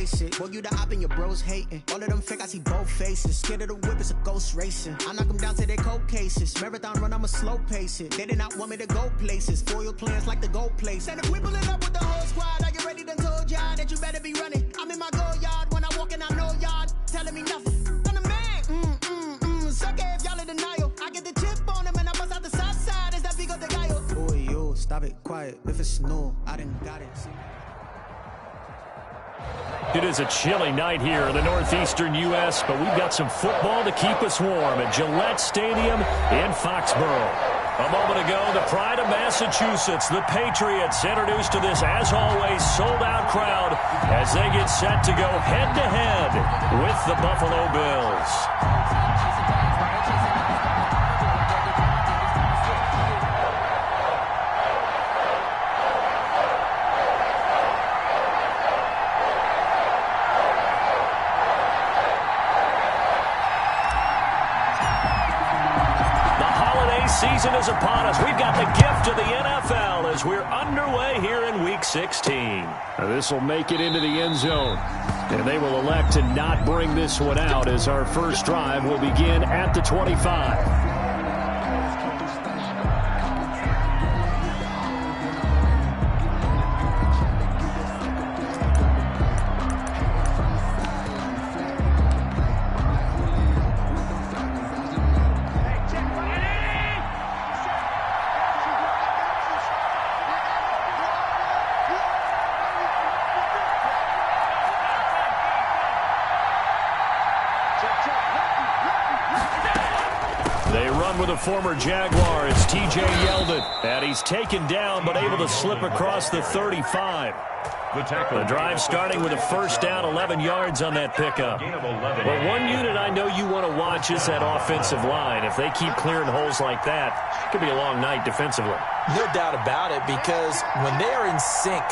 face it. Boy, you the op and your bros hating. All of them fake, I see both faces. Scared of the whip, it's a ghost racing. I knock them down to their cold cases. Marathon run, I'ma slow pace it. They did not want me to go places. Foil plans like the gold place. And if we pulling up with the whole squad, are you ready? Done told y'all that you better be running. I'm in my go yard. When I walk in, I know y'all telling me nothing. I'm the man. Suck it if y'all in denial. I get the chip on him and I bust out the south side. Is that Vigo de Gallo? Boy, yo, stop it, quiet. If it's snow, I didn't got it. It is a chilly night here in the northeastern U.S., but we've got some football to keep us warm at Gillette Stadium in Foxborough. A moment ago, the pride of Massachusetts, the Patriots, introduced to this, as always, sold-out crowd as they get set to go head-to-head with the Buffalo Bills. Season is upon us. We've got the gift of the NFL as we're underway here in Week 16. This will make it into the end zone. And they will elect to not bring this one out as our first drive will begin at the 25. With a former Jaguar, it's T.J. Yeldon, and he's taken down but able to slip across the 35. The drive starting with a first down, 11 yards on that pickup. But one unit I know you want to watch is that offensive line. If they keep clearing holes like that, it could be a long night defensively. No doubt about it, because when they are in sync,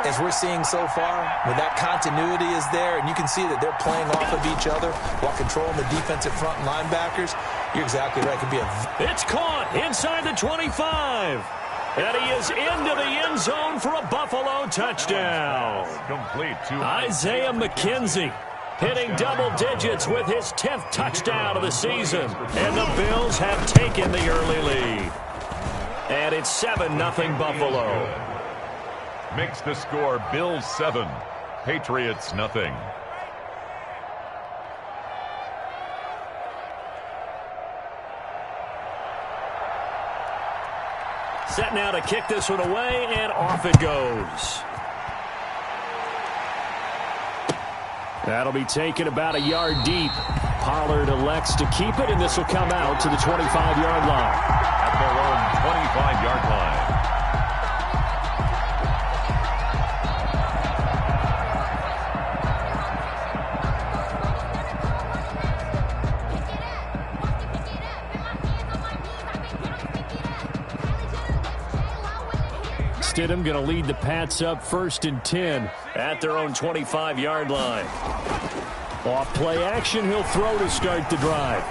as we're seeing so far, when that continuity is there, and you can see that they're playing off of each other while controlling the defensive front linebackers, you're exactly right. It could be It's caught inside the 25. And he is into the end zone for a Buffalo touchdown. Complete to Isaiah McKenzie hitting double digits with his 10th touchdown of the season. And the Bills have taken the early lead. And it's 7-0 Buffalo. Makes the score Bills 7, Patriots nothing. Set now to kick this one away, and off it goes. That'll be taken about a yard deep. Pollard elects to keep it, and this will come out to the 25-yard line. At their own 25-yard line. Stidham going to lead the Pats up 1st and 10 at their own 25-yard line. Off play action, he'll throw to start the drive.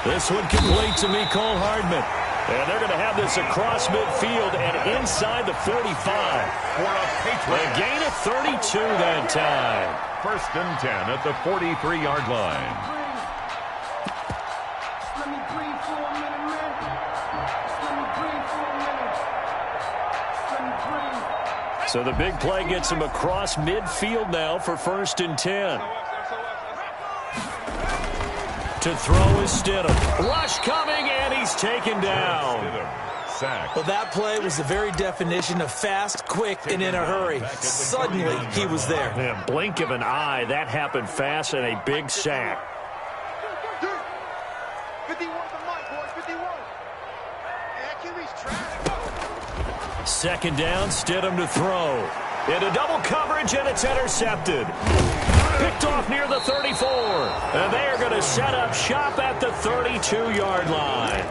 This one complete to Mecole Hardman. And they're going to have this across midfield and inside the 45. For a Patriot. A gain of 32 that time. 1st and 10 at the 43-yard line. So the big play gets him across midfield now for 1st and 10. To throw is Stidham. Rush coming, and he's taken down. Well, that play was the very definition of fast, quick, and in a hurry. Suddenly, he was there. Man, blink of an eye, that happened fast, and a big sack. 51 to Mike, boys, 51. Second down, Stidham to throw. Into double coverage, and it's intercepted. Picked off near the 34. And they are going to set up shop at the 32-yard line.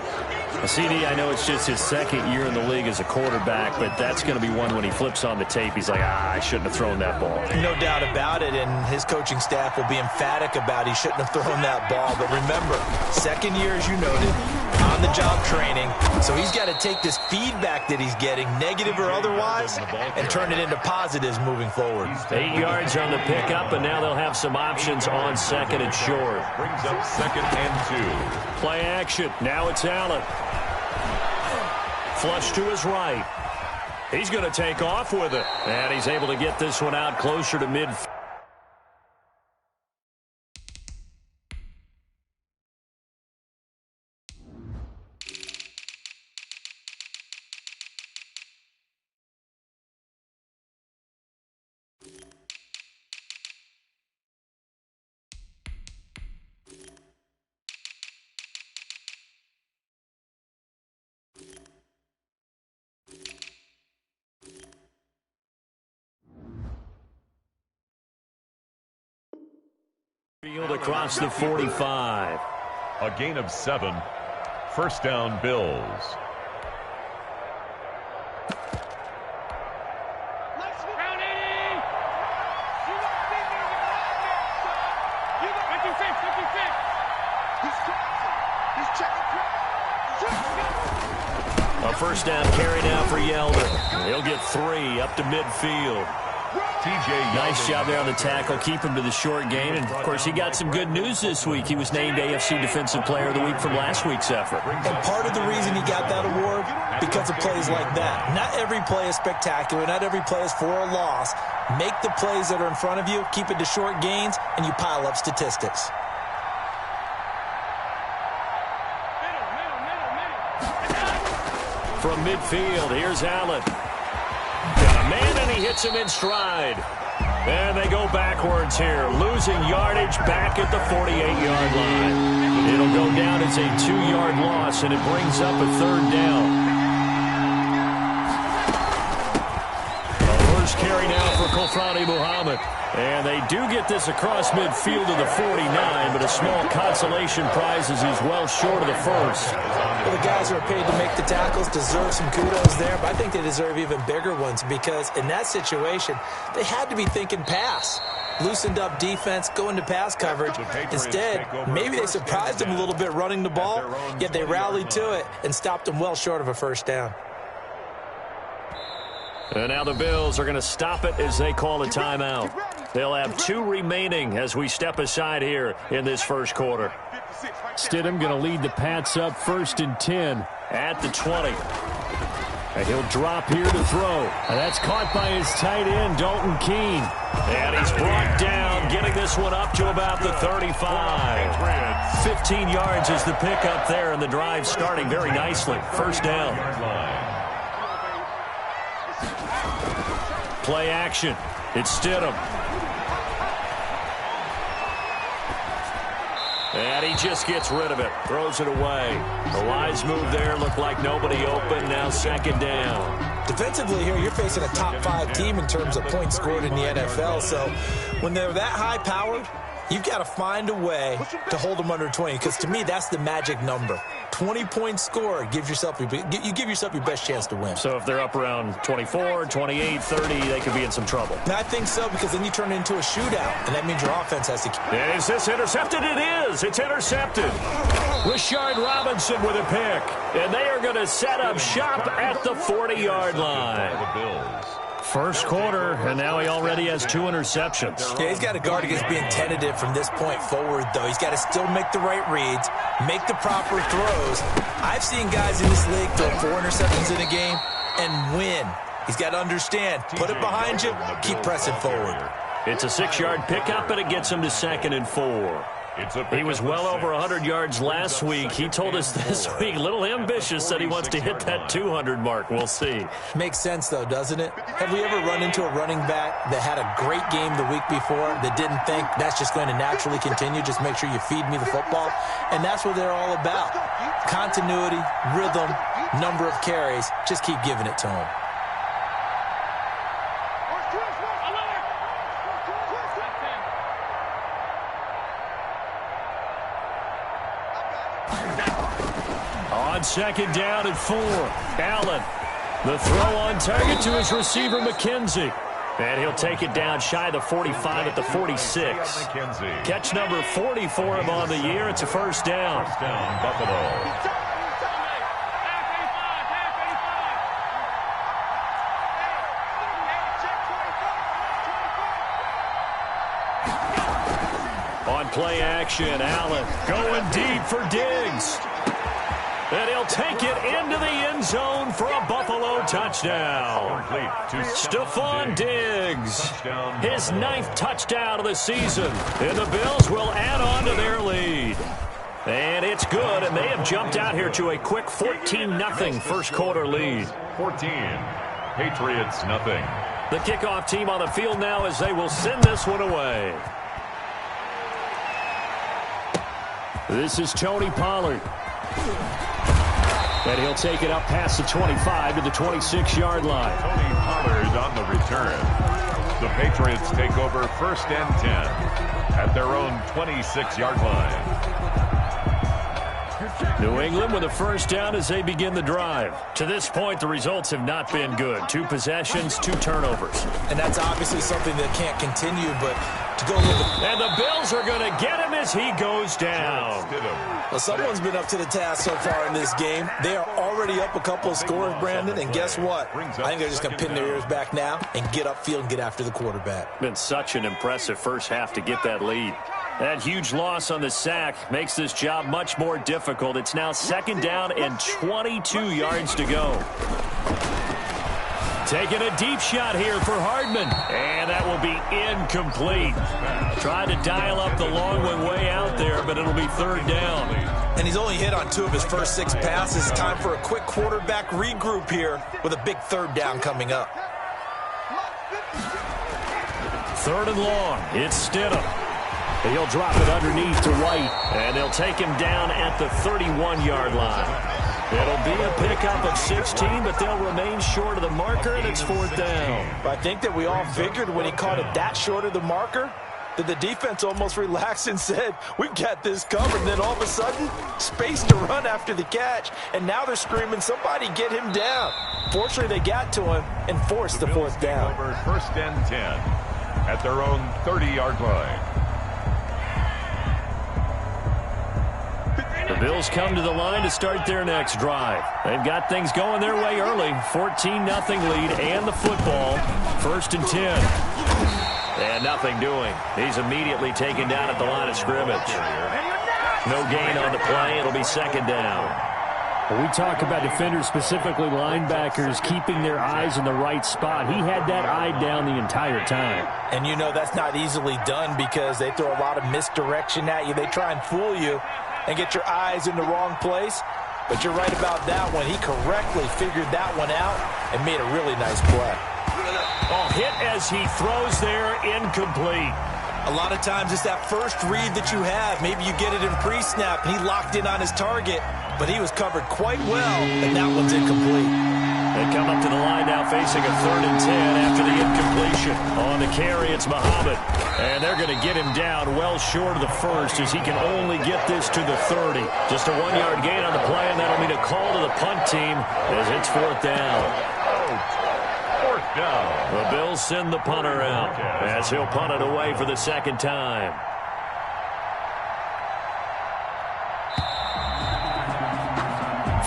CD, I know it's just his second year in the league as a quarterback, but that's going to be one when he flips on the tape. He's like, I shouldn't have thrown that ball. No doubt about it, and his coaching staff will be emphatic about he shouldn't have thrown that ball. But remember, second year, as you noted, on-the-job training. So he's got to take this feedback that he's getting, negative or otherwise, and turn it into positives moving forward. 8 yards on the pickup, and now they'll have some options on second and short. Brings up 2nd and 2. Play action. Now it's Allen. Flush to his right. He's going to take off with it. And he's able to get this one out closer to mid. Field across the 45. A gain of 7. First down, Bills. A first down carry now for Yeldon. He'll get 3 up to midfield. Nice job there on the tackle. Keep him to the short gain. And, of course, he got some good news this week. He was named AFC Defensive Player of the Week from last week's effort. And part of the reason he got that award, because of plays like that. Not every play is spectacular. Not every play is for a loss. Make the plays that are in front of you, keep it to short gains, and you pile up statistics. From midfield, here's Allen. Got a man, and he hits him in stride. And they go backwards here, losing yardage back at the 48-yard line. It'll go down as a 2-yard loss, and it brings up a third down. A first carry now for Kofrani Muhammad. And they do get this across midfield to the 49, but a small consolation prize as he's well short of the first. Well, the guys who are paid to make the tackles deserve some kudos there, but I think they deserve even bigger ones because in that situation, they had to be thinking pass. Loosened up defense, going to pass coverage. Instead, maybe they surprised them a little bit running the ball, yet they rallied to it and stopped them well short of a first down. And now the Bills are going to stop it as they call a timeout. They'll have 2 remaining as we step aside here in this first quarter. Stidham going to lead the Pats up 1st and 10 at the 20. And he'll drop here to throw. And that's caught by his tight end, Dalton Keene. And he's brought down, getting this one up to about the 35. 15 yards is the pickup there, and the drive starting very nicely. First down. Play action. It's Stidham. And he just gets rid of it. Throws it away. A wise move there. Looked like nobody open. Now second down. Defensively here, you're facing a top 5 team in terms of points scored in the NFL. So when they're that high-powered, you've got to find a way to hold them under 20. Because to me, that's the magic number. 20 points scored, you give yourself your best chance to win. So if they're up around 24, 28, 30, they could be in some trouble. And I think so, because then you turn it into a shootout, and that means your offense has to... Is this intercepted? It is. It's intercepted. Rashard Robinson with a pick. And they are going to set up shop at the 40-yard line. First quarter, and now he already has 2 interceptions. Yeah, he's got to guard against being tentative from this point forward, though. He's got to still make the right reads, make the proper throws. I've seen guys in this league throw 4 interceptions in a game and win. He's got to understand, put it behind you, keep pressing forward. It's a 6-yard pickup, and it gets him to 2nd and 4. He was well over 100 yards last week. He told us this week, a little ambitious, said he wants to hit that 200 mark. We'll see. Makes sense, though, doesn't it? Have we ever run into a running back that had a great game the week before that didn't think that's just going to naturally continue? Just make sure you feed me the football. And that's what they're all about. Continuity, rhythm, number of carries. Just keep giving it to them. On second down and 4, Allen. The throw on target to his receiver, McKenzie. And he'll take it down shy of the 45 at the 46. Catch number 40 for him on the year. It's a first down. First down, Buffalo. On play action, Allen going deep for Diggs. And he'll take it into the end zone for a Buffalo touchdown. Stephon Diggs, his 9th touchdown of the season. And the Bills will add on to their lead. And it's good, and they have jumped out here to a quick 14-0 first quarter lead. 14, Patriots nothing. The kickoff team on the field now as they will send this one away. This is Tony Pollard. And he'll take it up past the 25 to the 26-yard line. Tony Pollard on the return. The Patriots take over first and 10 at their own 26-yard line. New England with a first down as they begin the drive. To this point, the results have not been good. 2 possessions, 2 turnovers. And that's obviously something that can't continue, but to go a little bit. And the Bills are going to get him as he goes down. Well, someone's been up to the task so far in this game. They are already up a couple of scores, Brandon, and guess what? I think they're just going to pin their ears back now and get upfield and get after the quarterback. Been such an impressive first half to get that lead. That huge loss on the sack makes this job much more difficult. It's now second down and 22 yards to go. Taking a deep shot here for Hardman. And that will be incomplete. Tried to dial up the long one way out there, but it'll be third down. And he's only hit on 2 of his first 6 passes. Time for a quick quarterback regroup here with a big third down coming up. Third and long. It's Stidham. He'll drop it underneath to White, and they'll take him down at the 31-yard line. It'll be a pickup of 16, but they'll remain short of the marker, and it's fourth down. But I think that we all figured when he caught it that short of the marker that the defense almost relaxed and said, we've got this covered. And then all of a sudden, space to run after the catch, and now they're screaming, somebody get him down. Fortunately, they got to him and forced the fourth down. Over first and 10 at their own 30-yard line. The Bills come to the line to start their next drive. They've got things going their way early. 14-0 lead and the football. First and 10. And nothing doing. He's immediately taken down at the line of scrimmage. No gain on the play. It'll be second down. When we talk about defenders, specifically linebackers, keeping their eyes in the right spot. He had that eye down the entire time. And you know that's not easily done because they throw a lot of misdirection at you. They try and fool you and get your eyes in the wrong place. But you're right about that one. He correctly figured that one out and made a really nice play. Oh, hit as he throws there, incomplete. A lot of times it's that first read that you have. Maybe you get it in pre-snap and he locked in on his target, but he was covered quite well, and that one's incomplete. They come up to the line now facing a 3rd and 10 after the incompletion. On the carry, it's Muhammad. And they're going to get him down well short of the first as he can only get this to the 30. Just a 1-yard gain on the play, and that'll mean a call to the punt team as it's fourth down. Fourth down. The Bills send the punter out as he'll punt it away for the second time.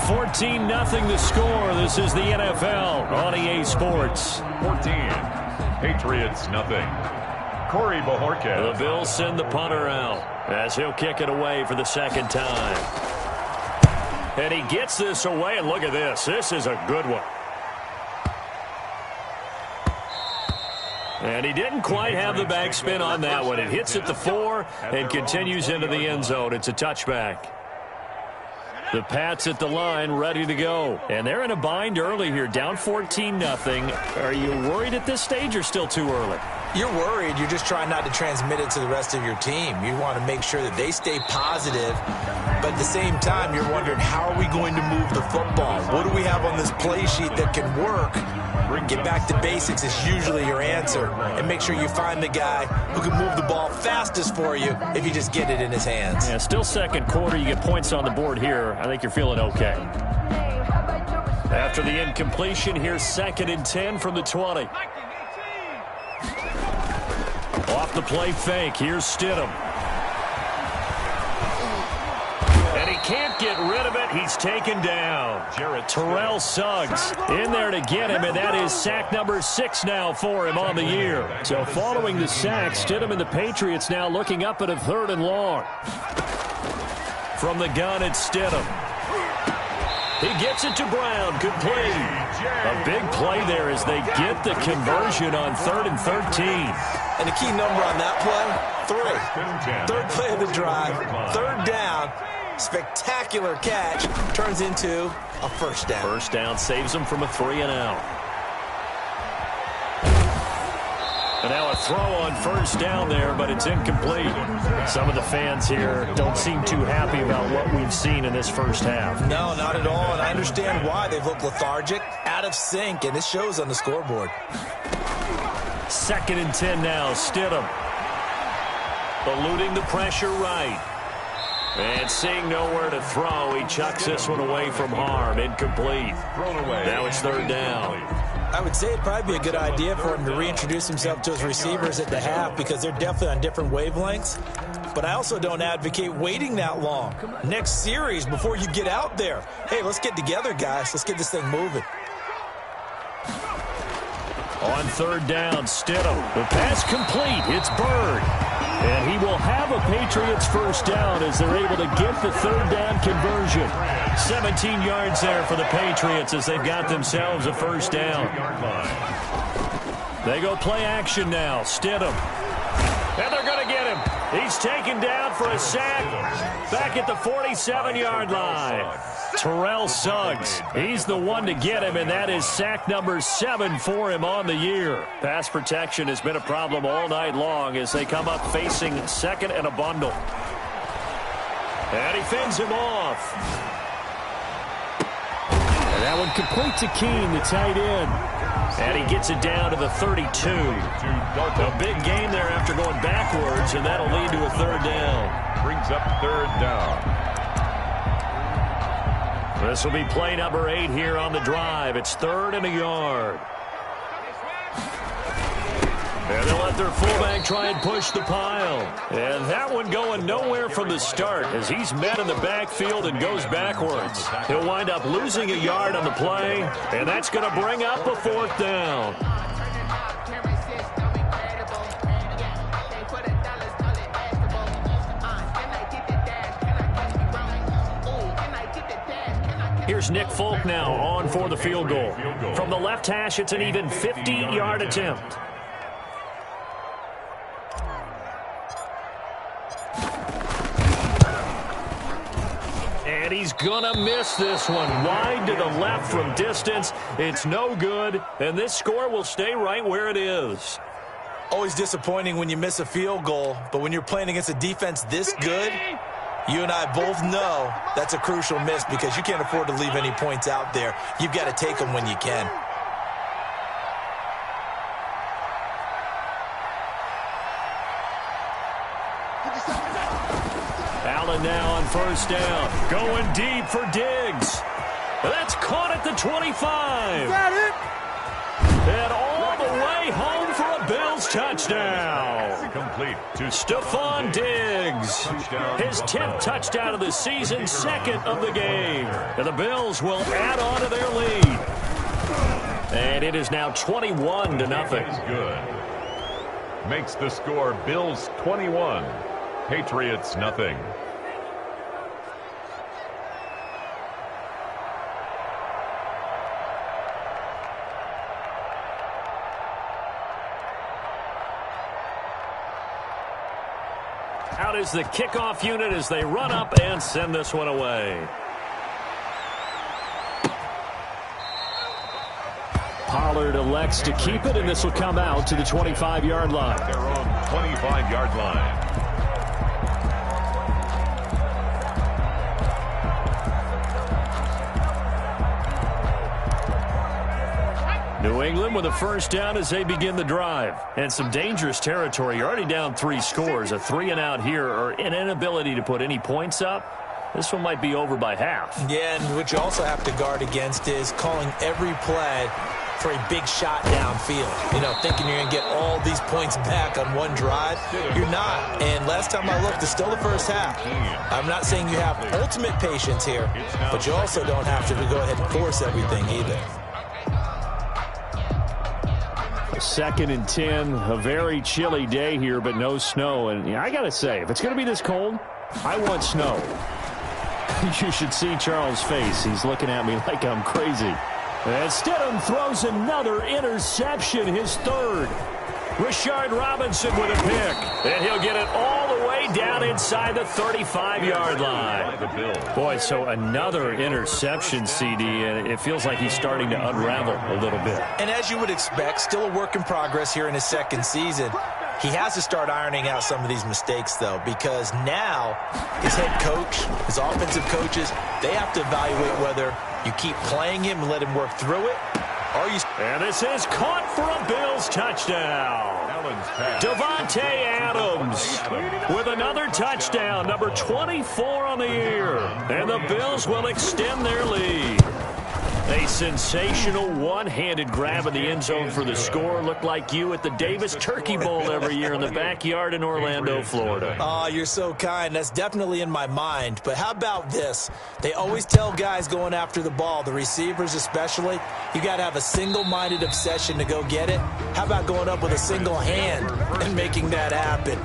$14-0 the score. This is the NFL on EA Sports. 14, Patriots nothing. Corey Bojorquez. The Bills send the punter out as he'll kick it away for the second time. And he gets this away, and look at this. This is a good one. And he didn't quite have the backspin on that one. It hits at the 4 and continues into the end zone. It's a touchback. The Pats at the line, ready to go. And they're in a bind early here, down 14-0. Are you worried at this stage or still too early? You're worried. You're just trying not to transmit it to the rest of your team. You want to make sure that they stay positive. But at the same time, you're wondering, how are we going to move the football? What do we have on this play sheet that can work Get back to basics is usually your answer. And make sure you find the guy who can move the ball fastest for you if you just get it in his hands. Yeah, still second quarter. You get points on the board here. I think you're feeling okay. After the incompletion, here's 2nd and 10 from the 20. Off the play fake. Here's Stidham. And he can't get rid of it. He's taken down. Terrell Suggs in there to get him, and that is sack number 6 now for him on the year. So following the sack, Stidham and the Patriots now looking up at a 3rd and long. From the gun, it's Stidham. He gets it to Brown. Complete. A big play there as they get the conversion on 3rd and 13. And the key number on that play, 3. 3rd play of the drive, 3rd down. Spectacular catch turns into a 1st down. 1st down saves them from a 3-and-out. And now a throw on 1st down there, but it's incomplete. Some of the fans here don't seem too happy about what we've seen in this first half. No, not at all, and I understand why. They've looked lethargic, out of sync, and this shows on the scoreboard. 2nd and 10 now, Stidham. Eluding the pressure right. And seeing nowhere to throw, he chucks this one away from harm. Incomplete. Now it's 3rd down. I would say it'd probably be a good idea for him to reintroduce himself to his receivers at the half because they're definitely on different wavelengths. But I also don't advocate waiting that long. Next series before you get out there. Hey, let's get together, guys. Let's get this thing moving. On 3rd down, Stidham. The pass complete. It's Bird. And he will have a Patriots 1st down as they're able to get the 3rd down conversion. 17 yards there for the Patriots as they've got themselves a 1st down. They go play action now. Stidham. And they're going to get him. He's taken down for a sack back at the 47-yard line. Terrell Suggs, he's the one to get him, and that is sack number 7 for him on the year. Pass protection has been a problem all night long as they come up facing 2nd and a bundle. And he fends him off. And that one complete to Keene, the tight end. And he gets it down to the 32. A big gain there after going backwards, and that'll lead to a 3rd down. Brings up 3rd down. This will be play number 8 here on the drive. It's 3rd and a yard. And they'll let their fullback try and push the pile. And that one going nowhere from the start as he's met in the backfield and goes backwards. He'll wind up losing a yard on the play, and that's going to bring up a 4th down. Here's Nick Folk now on for the field goal. From the left hash, it's an even 50-yard attempt. And he's going to miss this one. Wide to the left from distance. It's no good, and this score will stay right where it is. Always disappointing when you miss a field goal, but when you're playing against a defense this good, you and I both know that's a crucial miss because you can't afford to leave any points out there. You've got to take them when you can. Allen now on 1st down. Going deep for Diggs. That's caught at the 25. Got it. And all the way home for a Bills touchdown. Complete to Stephon Diggs. His 10th touchdown of the season, 2nd of the game. And the Bills will add on to their lead. And it is now 21-0. Good. Makes the score Bills 21, Patriots nothing. Out is the kickoff unit as they run up and send this one away. Pollard elects to keep it, and this will come out to the 25-yard line. Their own 25-yard line. New England with a first down as they begin the drive. And some dangerous territory. You're already down 3 scores. A 3-and-out here or an inability to put any points up. This one might be over by half. Yeah, and what you also have to guard against is calling every play for a big shot downfield. You know, thinking you're going to get all these points back on one drive. You're not. And last time I looked, it's still the first half. I'm not saying you have ultimate patience here, but you also don't have to go ahead and force everything either. 2nd and 10, a very chilly day here, but no snow. And I got to say, if it's going to be this cold, I want snow. You should see Charles' face. He's looking at me like I'm crazy. And Stidham throws another interception, his 3rd. Rashard Robinson with a pick. And he'll get it all the way down inside the 35-yard line. Boy, so another interception, CD, and it feels like he's starting to unravel a little bit. And as you would expect, still a work in progress here in his 2nd season. He has to start ironing out some of these mistakes, though, because now his head coach, his offensive coaches, they have to evaluate whether you keep playing him and let him work through it, or you... And this is caught for a Bills touchdown. Davante Adams with another touchdown, number 24 on the year. And the Bills will extend their lead. A sensational one-handed grab in the end zone for the score. Looked like you at the Davis Turkey Bowl every year in the backyard in Orlando, Florida. Oh, you're so kind. That's definitely in my mind. But how about this? They always tell guys going after the ball, the receivers especially, you got to have a single-minded obsession to go get it. How about going up with a single hand and making that happen?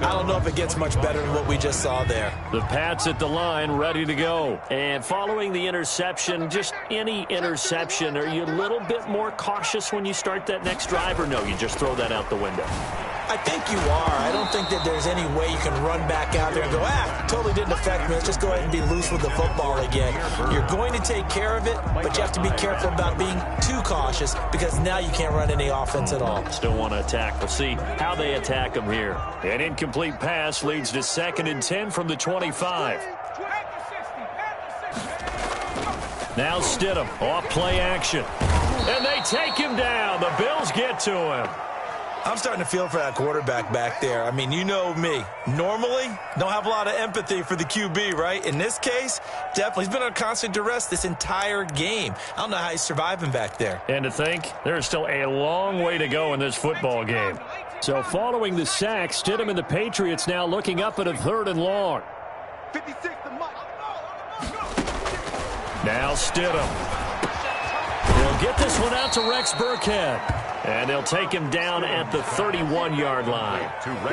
I don't know if it gets much better than what we just saw there. The Pats at the line, ready to go. And following the interception, just any interception, are you a little bit more cautious when you start that next drive, or no, you just throw that out the window? I think you are. I don't think that there's any way you can run back out there and go, totally didn't affect me. Let's just go ahead and be loose with the football again. You're going to take care of it, but you have to be careful about being too cautious because now you can't run any offense at all. Still want to attack. We'll see how they attack them here. An incomplete pass leads to 2nd and 10 from the 25. Now Stidham, off play action. And they take him down. The Bills get to him. I'm starting to feel for that quarterback back there. I mean, you know me. Normally, don't have a lot of empathy for the QB, right? In this case, definitely. He's been under constant duress this entire game. I don't know how he's surviving back there. And to think, there's still a long way to go in this football game. So following the sack, Stidham and the Patriots now looking up at a 3rd and long. 56 to Mike. Now Stidham. He'll get this one out to Rex Burkhead. And they'll take him down at the 31-yard line.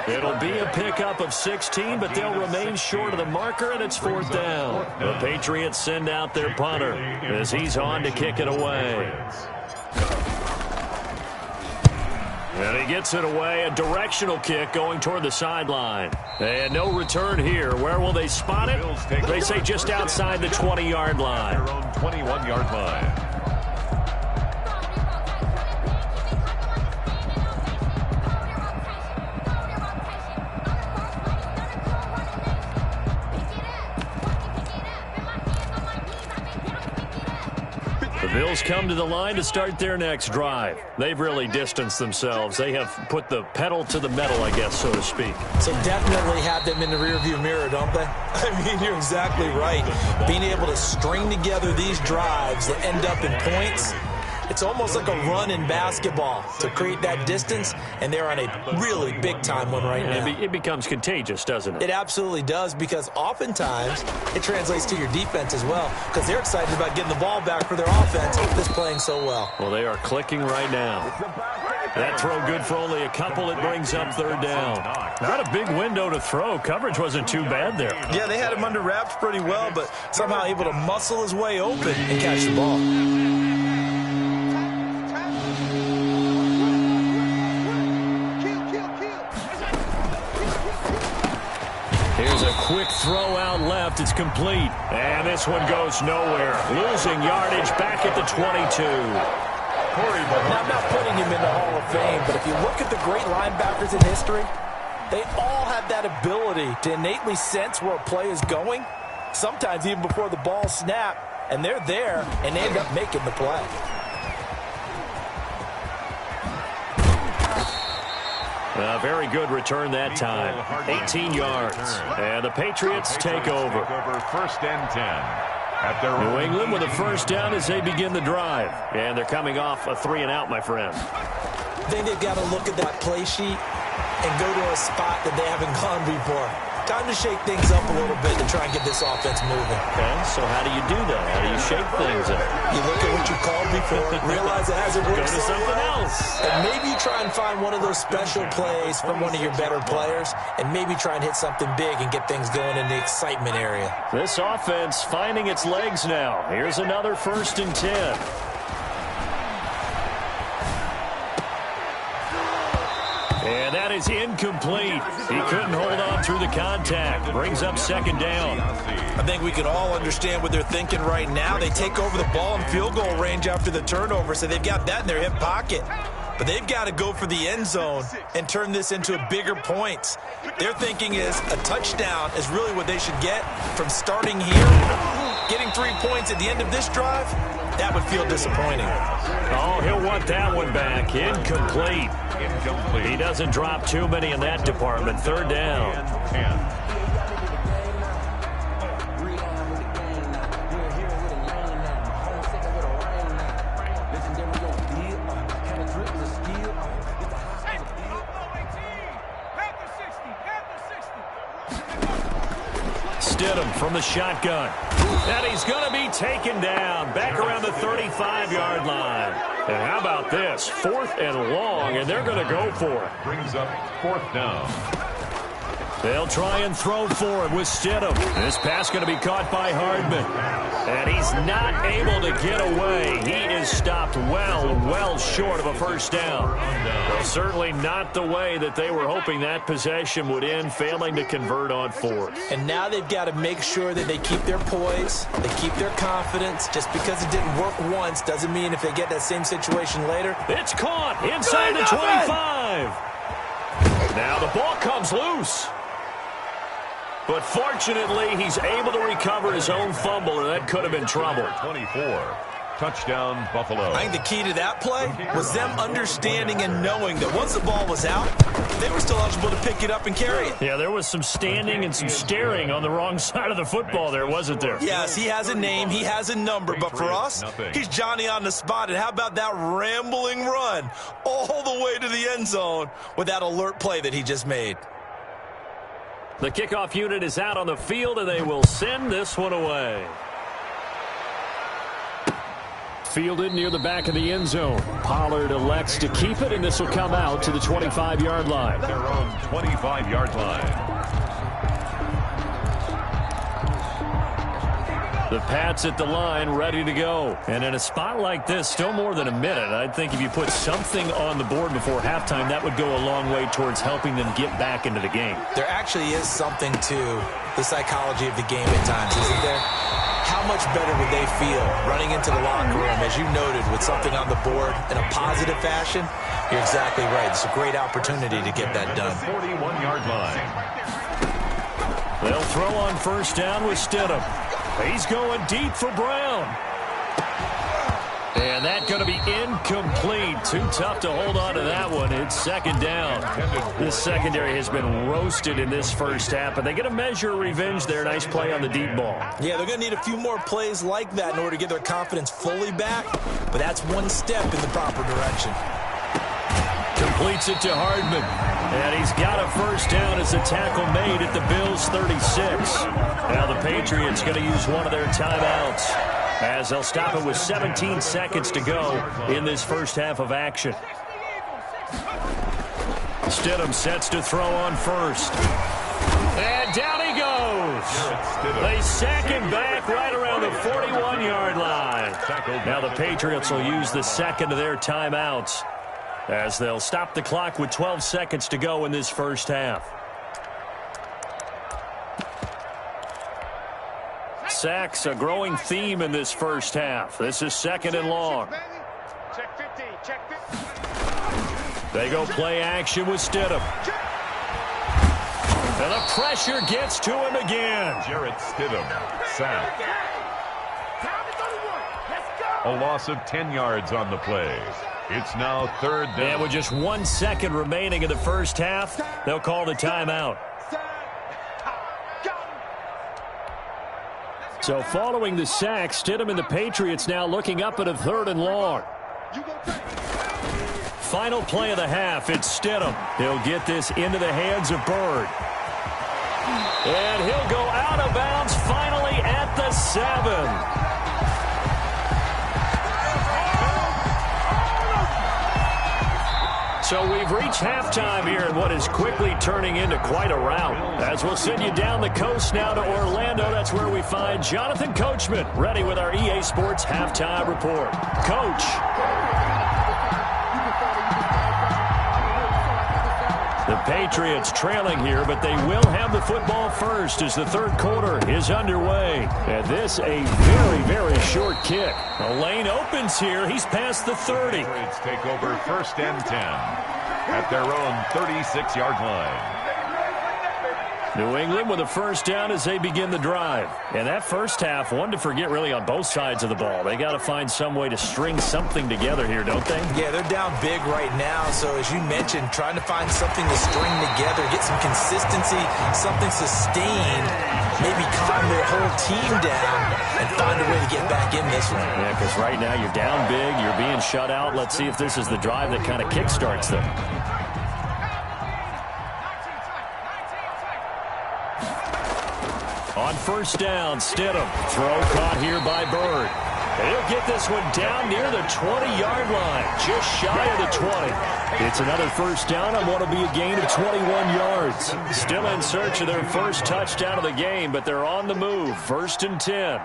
It'll be a pickup of 16, but they'll remain short of the marker, and it's 4th down. The Patriots send out their punter as he's on to kick it away. And he gets it away, a directional kick going toward the sideline. And no return here. Where will they spot it? They say just outside the 20-yard line. Their own 21-yard line. Bills come to the line to start their next drive. They've really distanced themselves. They have put the pedal to the metal, I guess, so to speak. So definitely have them in the rearview mirror, don't they? I mean, you're exactly right. Being able to string together these drives that end up in points, it's almost like a run in basketball to create that distance, and they're on a really big-time one right now. It becomes contagious, doesn't it? It absolutely does, because oftentimes it translates to your defense as well, because they're excited about getting the ball back for their offense that's playing so well. Well, they are clicking right now. That throw good for only a couple. It brings up 3rd down. Not a big window to throw. Coverage wasn't too bad there. Yeah, they had him under wraps pretty well, but somehow able to muscle his way open and catch the ball. Here's a quick throw out left. It's complete. And this one goes nowhere. Losing yardage back at the 22. Now, I'm not putting him in the Hall of Fame, but if you look at the great linebackers in history, they all have that ability to innately sense where a play is going, sometimes even before the ball snapped, and they're there, and they end up making the play. A very good return that time. 18 yards. And the Patriots take over. First and 10. At their New England with a first down as they begin the drive. And they're coming off a 3-and-out, my friend. I think they've got to look at that play sheet and go to a spot that they haven't gone before. Time to shake things up a little bit to try and get this offense moving. Okay, so how do you do that? How do you shake things up? You look at what you called before, realize it hasn't worked. Go to something else. And maybe you try and find one of those special plays from one of your better players, and maybe try and hit something big and get things going in the excitement area. This offense finding its legs now. Here's another 1st and 10. And that is incomplete. He couldn't hold on through the contact. Brings up 2nd down. I think we can all understand what they're thinking right now. They take over the ball in field goal range after the turnover, so they've got that in their hip pocket. But they've got to go for the end zone and turn this into bigger points. Their thinking is a touchdown is really what they should get from starting here. Getting 3 points at the end of this drive, that would feel disappointing. Oh, he'll want that one back. Incomplete. He doesn't drop too many in that department. 3rd down. Stidham from the shotgun. And he's going to be taken down back around the 35-yard line. And how about this? 4th and long, and they're going to go for it. Brings up 4th down. They'll try and throw for it with Stidham. This pass going to be caught by Hardman. And he's not able to get away. He is stopped well short of a 1st down. Well, certainly not the way that they were hoping that possession would end, failing to convert on 4th. And now they've got to make sure that they keep their poise, they keep their confidence. Just because it didn't work once doesn't mean if they get that same situation later. It's caught inside the 25. Now the ball comes loose. But fortunately, he's able to recover his own fumble, or that could have been trouble. 24. Touchdown, Buffalo. I think the key to that play was them understanding and knowing that once the ball was out, they were still eligible to pick it up and carry it. Yeah, there was some standing and some staring on the wrong side of the football there, wasn't there? Yes, he has a name, he has a number, but for us, he's Johnny on the spot. And how about that rambling run all the way to the end zone with that alert play that he just made? The kickoff unit is out on the field, and they will send this one away. Fielded near the back of the end zone. Pollard elects to keep it, and this will come out to the 25-yard line. Their own 25-yard line. The Pats at the line, ready to go. And in a spot like this, still more than a minute, I think if you put something on the board before halftime, that would go a long way towards helping them get back into the game. There actually is something to the psychology of the game at times, isn't there? How much better would they feel running into the locker room, as you noted, with something on the board in a positive fashion? You're exactly right. It's a great opportunity to get that done. 41-yard line. They'll throw on 1st down with Stidham. He's going deep for Brown. And that's going to be incomplete. Too tough to hold on to that one. It's 2nd down. This secondary has been roasted in this first half, but they get a measure of revenge there. Nice play on the deep ball. Yeah, they're going to need a few more plays like that in order to get their confidence fully back, but that's one step in the proper direction. Completes it to Hardman. And he's got a 1st down as the tackle made at the Bills' 36. Now the Patriots going to use one of their timeouts as they'll stop it with 17 seconds to go in this first half of action. Stidham sets to throw on 1st. And down he goes. They sack him back right around the 41-yard line. Now the Patriots will use the second of their timeouts as they'll stop the clock with 12 seconds to go in this first half. Sacks, a growing theme in this first half. This is 2nd and long. Check 50, check 50. They go play action with Stidham. And the pressure gets to him again. Jarrett Stidham, sacked. A loss of 10 yards on the play. It's now third down. And with just 1 second remaining in the first half, they'll call the timeout. So following the sack, Stidham and the Patriots now looking up at a 3rd and long. Final play of the half, it's Stidham. He'll get this into the hands of Bird. And he'll go out of bounds finally at the 7. So we've reached halftime here in what is quickly turning into quite a rout. As we'll send you down the coast now to Orlando, that's where we find Jonathan Coachman, ready with our EA Sports Halftime Report. Coach. The Patriots trailing here, but they will have the football first as the 3rd quarter is underway. And this a very, very short kick. The lane opens here. He's past the 30. Patriots take over 1st and 10 at their own 36-yard line. New England with a first down as they begin the drive. And that first half, one to forget really on both sides of the ball. They got to find some way to string something together here, don't they? Yeah, they're down big right now. So as you mentioned, trying to find something to string together, get some consistency, something sustained, maybe calm their whole team down and find a way to get back in this one. Yeah, because right now you're down big, you're being shut out. Let's see if this is the drive that kind of kickstarts them. On first down, Stidham. Throw caught here by Bird. He'll get this one down near the 20-yard line, just shy of the 20. It's another first down on what will be a gain of 21 yards. Still in search of their first touchdown of the game, but they're on the move. 1st and 10.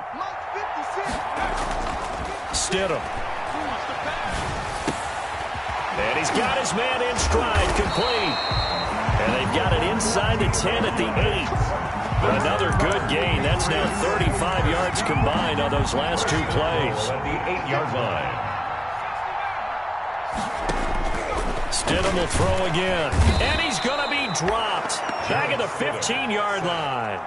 Stidham. And he's got his man in stride, complete. And they've got it inside the 10 at the 8. Another good gain. That's now 35 yards combined on those last 2 plays. At the 8-yard line. Stidham will throw again. And he's going to be dropped. Back at the 15-yard line.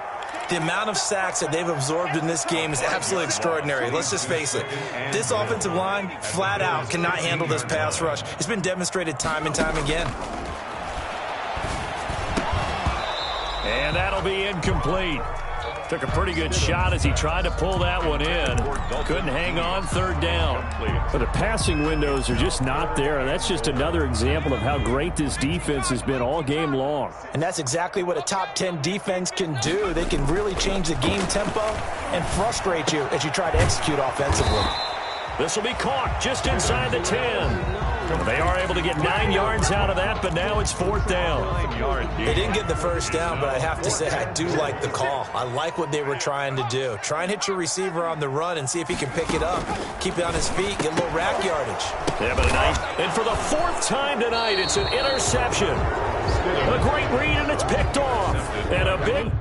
The amount of sacks that they've absorbed in this game is absolutely extraordinary. Let's just face it. This offensive line, flat out, cannot handle this pass rush. It's been demonstrated time and time again. And that'll be incomplete. Took a pretty good shot as he tried to pull that one in. Couldn't hang on, 3rd down. But the passing windows are just not there, and that's just another example of how great this defense has been all game long. And that's exactly what a top 10 defense can do. They can really change the game tempo and frustrate you as you try to execute offensively. This will be caught just inside the 10. They are able to get 9 yards out of that, but now it's 4th down. 9 yards. They didn't get the first down, but I have to say I do like the call. I like what they were trying to do. Try and hit your receiver on the run and see if he can pick it up. Keep it on his feet, get a little rack yardage. Yeah, but and for the 4th time tonight, it's an interception. A great read, and it's picked off. And a big